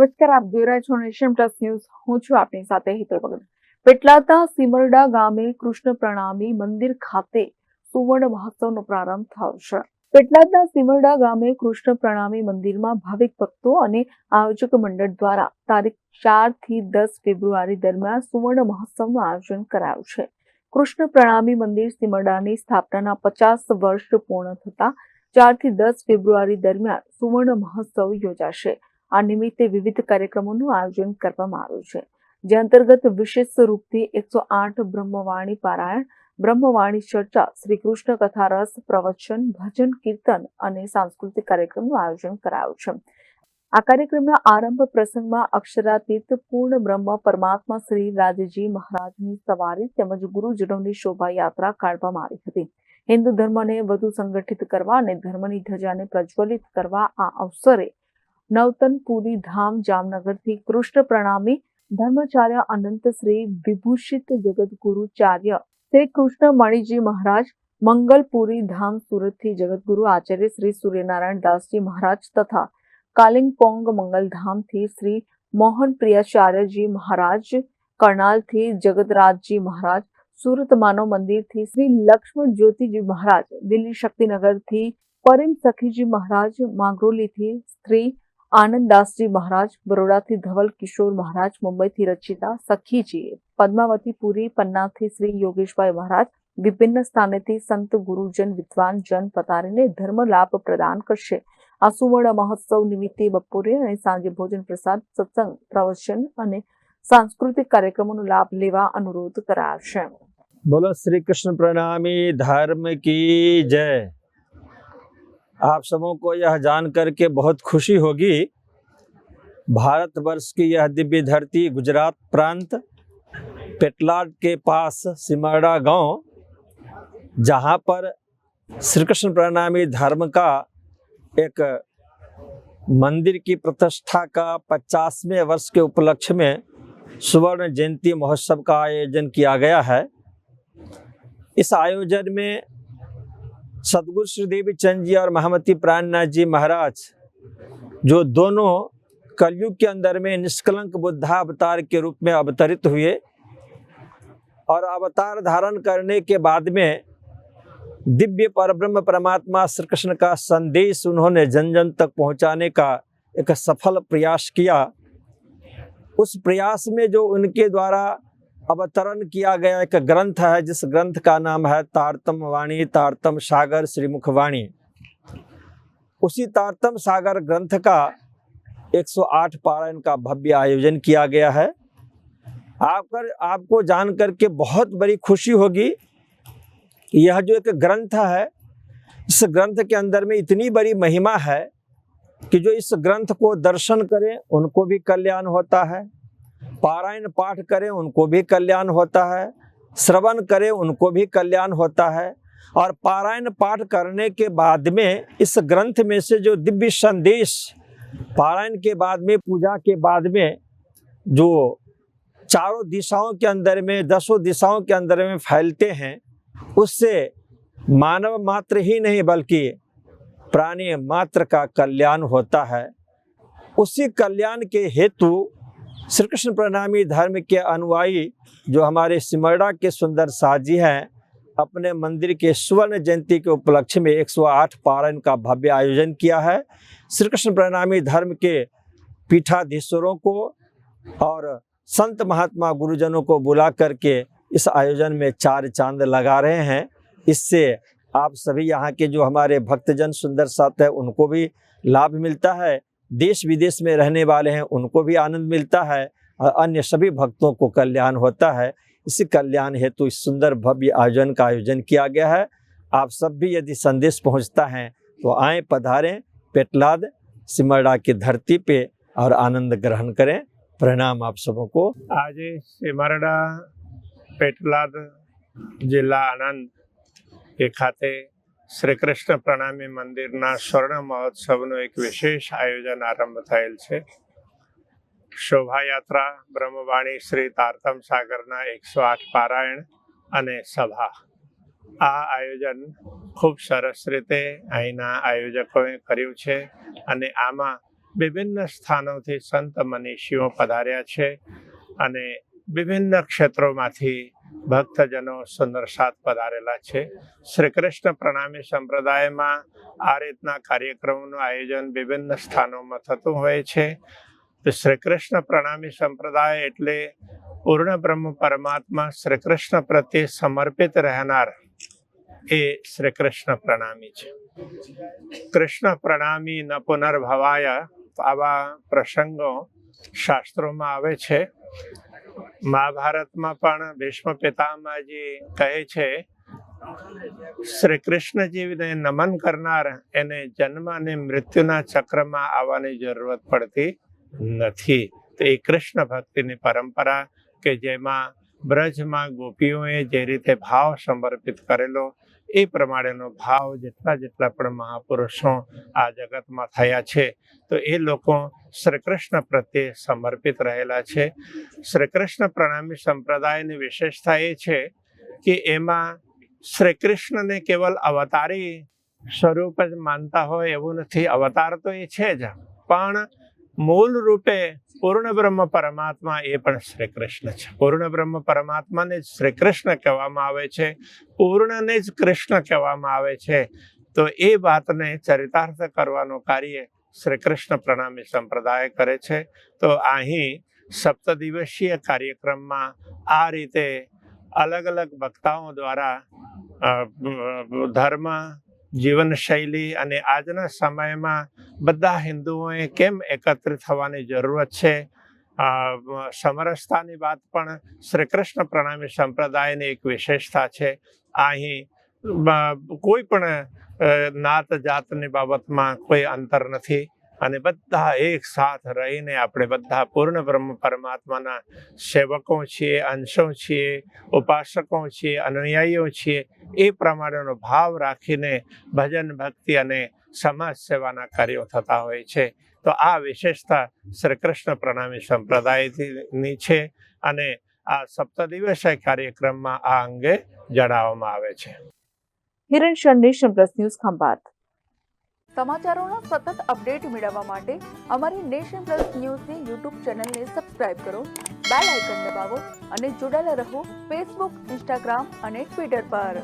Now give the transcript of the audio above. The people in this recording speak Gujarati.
નમસ્કાર, આપ જોઈ રહ્યા છો નેશન પ્લસ ન્યૂઝ. હું છું આપની સાથે હિતલ ભગત. પેટલાદના સિમરડા ગામે કૃષ્ણ પ્રણામી મંદિર ખાતે સુવર્ણ મહોત્સવનો પ્રારંભ થયો છે. પેટલાદના સિમરડા ગામે કૃષ્ણ પ્રણામી મંદિરમાં ભાવિક ભક્તો અને આયોજક મંડળ દ્વારા તારીખ 4 થી 10 ફેબ્રુઆરી દરમિયાન સુવર્ણ મહોત્સવનું આયોજન કરાયું છે. કૃષ્ણ પ્રણામી મંદિર સિમરડાની સ્થાપનાના 50 વર્ષ પૂર્ણ થતા 4 થી 10 ફેબ્રુઆરી દરમિયાન સુવર્ણ મહોત્સવ યોજાશે. આ નિમિત્તે વિવિધ કાર્યક્રમોનું આયોજન કરવામાં આવ્યું છે, જે અંતર્ગત વિશેષ રૂપથી 108 બ્રહ્મવાણી પારાયણ, બ્રહ્મવાણી ચર્ચા, શ્રી કૃષ્ણ કથા રસ, પ્રવચન, ભજન, કીર્તન અને સાંસ્કૃતિક કાર્યક્રમનું આયોજન કરાયું છે. આ કાર્યક્રમના આરંભ પ્રસંગમાં અક્ષરાતીત પૂર્ણ બ્રહ્મ પરમાત્મા શ્રી રાજજી મહારાજની સવારી તેમજ ગુરુજનોની શોભાયાત્રા કાઢવામાં આવી હતી. હિન્દુ ધર્મને વધુ સંગઠિત કરવા અને ધર્મની ધજાને પ્રજ્વલિત કરવા આ અવસરે નવતનપુરી ધામ જામનગરથી કૃષ્ણ પ્રણામી ધર્માચાર્ય અનંત શ્રી વિભૂષિત જગતગુરુચાર્ય શ્રી કૃષ્ણ મણિજી મહારાજ, મંગલપુરી ધામ સુરતથી જગતગુરુ આચાર્ય શ્રી સૂર્યનારાયણ દાસજી મહારાજ તથા કાલિંપોંગ મંગલધામથી શ્રી મોહન પ્રિયાચાર્યજી મહારાજ, કરનાલથી જગતરાજજી મહારાજ, સુરત માનવ મંદિરથી શ્રી લક્ષ્મણ જ્યોતિજી મહારાજ, દિલ્હી શક્તિનગરથી પરિમ સખીજી મહારાજ, માંગરોલીથી શ્રી આનંદદાસજી મહારાજ, બરોડાથી ધવલ કિશોર મહારાજ, મુંબઈથી રચિતા સખીજી, પદ્માવતીપુરી પન્નાથી શ્રી યોગેશભાઈ મહારાજ, વિભિન્ન સ્થાનેથી સંત ગુરુજન વિદ્વાન જન પધારીને ધર્મ લાભ પ્રદાન કરશે. આ સુવર્ણ મહોત્સવ નિમિત્તે બપોરે અને સાંજે ભોજન પ્રસાદ, સત્સંગ, પ્રવચન અને सांस्कृतिक कार्यक्रमों लाभ लेवा अनुरोध कराया। बोलो श्री कृष्ण प्रणामी धर्म की जय। आप सबों को यह जानकर के बहुत खुशी होगी, भारतवर्ष की यह दिव्य धरती गुजरात प्रांत पेटलाद के पास सिमरड़ा गांव, जहां पर श्री कृष्ण प्रणामी धर्म का एक मंदिर की प्रतिष्ठा का 50वें वर्ष के उपलक्ष्य में सुवर्ण जयंती महोत्सव का आयोजन किया गया है। इस आयोजन में सदगुरु श्री देवी चंद जी और महामती प्राणनाथ जी महाराज, जो दोनों कलयुग के अंदर में निष्कलंक बुद्धावतार के रूप में अवतरित हुए और अवतार धारण करने के बाद में दिव्य परब्रह्म परमात्मा श्री कृष्ण का संदेश उन्होंने जन जन तक पहुंचाने का एक सफल प्रयास किया। उस प्रयास में जो उनके द्वारा अवतरण किया गया एक ग्रंथ है, जिस ग्रंथ का नाम है तारतम वाणी तारतम सागर श्रीमुख वाणी। उसी तारतम सागर ग्रंथ का 108 पारायण का भव्य आयोजन किया गया है। आपको जान करके बहुत बड़ी खुशी होगी। यह जो एक ग्रंथ है, इस ग्रंथ के अंदर में इतनी बड़ी महिमा है कि जो इस ग्रंथ को दर्शन करें उनको भी कल्याण होता है, पारायण पाठ करें उनको भी कल्याण होता है, श्रवण करें उनको भी कल्याण होता है। और पारायण पाठ करने के बाद में इस ग्रंथ में से जो दिव्य संदेश पारायण के बाद में, पूजा के बाद में जो चारों दिशाओं के अंदर में, 10 दिशाओं के अंदर में फैलते हैं, उससे मानव मात्र ही नहीं बल्कि प्राणी मात्र का कल्याण होता है। उसी कल्याण के हेतु श्री कृष्ण प्रणामी धर्म के अनुयायी जो हमारे सिमरड़ा के सुंदर साजी हैं, अपने मंदिर के स्वर्ण जयंती के उपलक्ष्य में 108 पारायण का भव्य आयोजन किया है। श्री कृष्ण प्रणामी धर्म के पीठाधीश्वरों को और संत महात्मा गुरुजनों को बुला करके इस आयोजन में 4 चांद लगा रहे हैं। इससे आप सभी यहाँ के जो हमारे भक्तजन सुंदर साथ है उनको भी लाभ मिलता है, देश विदेश में रहने वाले हैं उनको भी आनंद मिलता है और अन्य सभी भक्तों को कल्याण होता है। इसी कल्याण हेतु इस सुंदर भव्य आयोजन का आयोजन किया गया है। आप सब भी यदि संदेश पहुँचता है तो आएँ, पधारें पेटलाद सिमरड़ा की धरती पे और आनंद ग्रहण करें। प्रणाम आप सबों को। आज सिमरड़ा पेटलाद जिला आनंद के खाते श्री कृष्ण प्रणामी मंदिरना स्वर्ण महोत्सवનું એક વિશેષ આયોજન આરંભ થયેલ છે। શોભાયાત્રા, બ્રહ્મવાણી શ્રી તારતમ સાગરના 108 પારાયણ અને સભા, આ આયોજન ખૂબ સરસ રીતે અહીંના આયોજકોએ કર્યું છે અને આમાં વિભિન્ન સ્થાનોથી સંત મનીષીઓ પધાર્યા છે અને વિભિન્ન ક્ષેત્રોમાંથી ભક્તજનો સુંદર સાથ પધારેલા છે. શ્રી કૃષ્ણ પ્રણામી સંપ્રદાયમાં આ રીતના કાર્યક્રમોનું આયોજન વિભિન્ન સ્થાનોમાં થતું હોય છે. તો શ્રી કૃષ્ણ પ્રણામી સંપ્રદાય એટલે પૂર્ણ બ્રહ્મ પરમાત્મા શ્રી કૃષ્ણ પ્રત્યે સમર્પિત રહેનાર એ શ્રી કૃષ્ણ પ્રણામી છે. કૃષ્ણ પ્રણામી ન પુનર્ભવાય આવા પ્રસંગો શાસ્ત્રોમાં આવે છે. મહાભારતમાં પણ ભીષ્મ પિતામહજી કહે છે, શ્રી કૃષ્ણજીને નમન કરનાર એને જન્મ અને મૃત્યુના ચક્રમાં આવવાની જરૂરત પડતી નથી. તો એ કૃષ્ણ ભક્તિની પરંપરા કે જેમાં બ્રજમાં ગોપીઓએ જે રીતે ભાવ સમર્પિત કરેલો એ પ્રમાણેનો ભાવ જેટલા પણ મહાપુરુષો આ જગતમાં થયા છે તો એ લોકો શ્રી કૃષ્ણ પ્રત્યે સમર્પિત રહેલા છે. શ્રી કૃષ્ણ પ્રણામી સંપ્રદાયની વિશેષતા એ છે કે એમાં શ્રી કૃષ્ણને કેવલ અવતારી સ્વરૂપ જ માનતા હોય એવું નથી. અવતાર તો એ છે જ, પણ મૂળ રૂપે પૂર્ણ બ્રહ્મ પરમાત્મા એ પણ શ્રી કૃષ્ણ છે. પૂર્ણ બ્રહ્મ પરમાત્માને જ શ્રી કૃષ્ણ કહેવામાં આવે છે, પૂર્ણને જ કૃષ્ણ કહેવામાં આવે છે. તો એ વાતને ચરિતાર્થ કરવાનું કાર્ય શ્રી કૃષ્ણ પ્રણામી સંપ્રદાય કરે છે. તો અહીં 7 દિવસીય કાર્યક્રમમાં આ રીતે અલગ અલગ વક્તાઓ દ્વારા ધર્મ, જીવનશૈલી અને આજના સમયમાં બધા હિન્દુઓએ કેમ એકત્રિત થવાની જરૂરત છે, સમરસતાની વાત પણ શ્રી કૃષ્ણ પ્રણામી સંપ્રદાયની એક વિશેષતા છે. અહીં કોઈ પણ નાત જાતની બાબતમાં કોઈ અંતર નથી અને બધા એક સાથ રહીને આપણે બધા પૂર્ણ બ્રહ્મ પરમાત્માના સેવકો છીએ, અંશો છીએ, ઉપાસકો છીએ, અનુયાયીઓ છીએ. એ પ્રમાણેનો ભાવ રાખીને ભજન, ભક્તિ અને સમાજ સેવાના કાર્યો થતા હોય છે. તો આ વિશેષતા શ્રી કૃષ્ણ પ્રણામી સંપ્રદાયની છે અને આ 7 દિવસીય કાર્યક્રમમાં આ અંગે જણાવવામાં આવે છે. Hiran Shah, Nation Plus News, Khambhat. સમાચારોના સતત અપડેટ મેળવવા માટે અમારી નેશન પ્લસ ન્યૂઝની યુટ્યુબ ચેનલને સબસ્ક્રાઇબ કરો, બેલ આઇકન દબાવો અને જોડાયેલા રહો ફેસબુક, ઇન્સ્ટાગ્રામ અને ટ્વિટર પર.